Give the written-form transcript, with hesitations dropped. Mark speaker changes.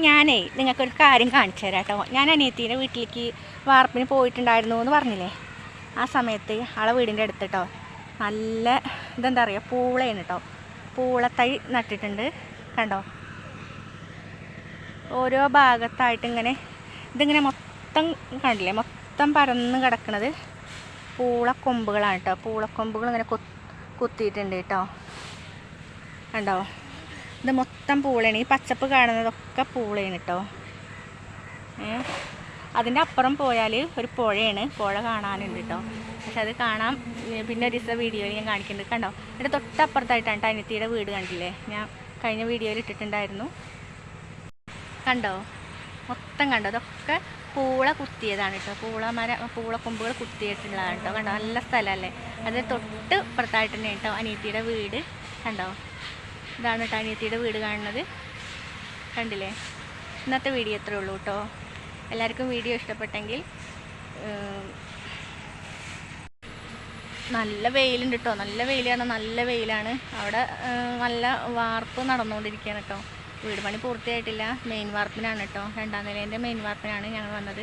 Speaker 1: ഞാനേ നിങ്ങൾക്കൊരു കാര്യം കാണിച്ചു തരാം കേട്ടോ. ഞാൻ അനിയത്തീൻ്റെ വീട്ടിലേക്ക് വാർപ്പിന് പോയിട്ടുണ്ടായിരുന്നു എന്ന് പറഞ്ഞില്ലേ. ആ സമയത്ത് ആളെ വീടിൻ്റെ അടുത്ത് കേട്ടോ നല്ല ഇതെന്താ പറയുക, പൂളയാണ് കേട്ടോ. പൂളത്തൈ നട്ടിട്ടുണ്ട് കണ്ടോ. ഓരോ ഭാഗത്തായിട്ട് ഇങ്ങനെ ഇതിങ്ങനെ മൊത്തം കണ്ടില്ലേ, മൊത്തം പരന്ന് കിടക്കുന്നത് പൂളക്കൊമ്പുകളാണ് കേട്ടോ. പൂളക്കൊമ്പുകൾ ഇങ്ങനെ കുത്തിയിട്ടുണ്ട് കേട്ടോ കണ്ടോ. ഇത് മൊത്തം പൂളയാണ്. ഈ പച്ചപ്പ് കാണുന്നതൊക്കെ പൂളയാണ് കേട്ടോ. അതിൻ്റെ അപ്പുറം പോയാൽ ഒരു പുഴയാണ്, പുഴ കാണാനുണ്ട് കേട്ടോ. പക്ഷെ അത് കാണാം പിന്നെ ഒരു ദിവസം വീഡിയോയിൽ ഞാൻ കാണിക്കുന്നുണ്ട് കണ്ടോ. എൻ്റെ തൊട്ടപ്പുറത്തായിട്ടാണ് അനിയത്തിയുടെ വീട് കണ്ടില്ലേ, ഞാൻ കഴിഞ്ഞ വീഡിയോയിൽ ഇട്ടിട്ടുണ്ടായിരുന്നു കണ്ടോ. മൊത്തം കണ്ടോ, അതൊക്കെ പൂള കുത്തിയതാണ് കേട്ടോ. പൂളക്കൊമ്പുകൾ കുത്തിയിട്ടുള്ളതാണ് കേട്ടോ കണ്ടോ. നല്ല സ്ഥലമല്ലേ. അത് തൊട്ട് ഇപ്പുറത്തായിട്ട് തന്നെ കേട്ടോ അനിയത്തിയുടെ വീട് കണ്ടോ. ഇതാണ് കേട്ടോ അനിയത്തിയുടെ വീട് കാണുന്നത് കണ്ടില്ലേ. ഇന്നത്തെ വീഡിയോ എത്രയേ ഉള്ളൂ കേട്ടോ. എല്ലാവർക്കും വീഡിയോ ഇഷ്ടപ്പെട്ടെങ്കിൽ നല്ല വെയിലുണ്ട് കേട്ടോ. നല്ല വെയിലാണ്, നല്ല വെയിലാണ്. അവിടെ നല്ല വാർപ്പ് നടന്നുകൊണ്ടിരിക്കുകയാണ് കേട്ടോ. വീട് പണി പൂർത്തിയായിട്ടില്ല, മെയിൻ വാർപ്പിനാണ് കേട്ടോ. 2ാം നിലേൻ്റെ മെയിൻ വാർപ്പിനാണ് ഞങ്ങൾ വന്നത്.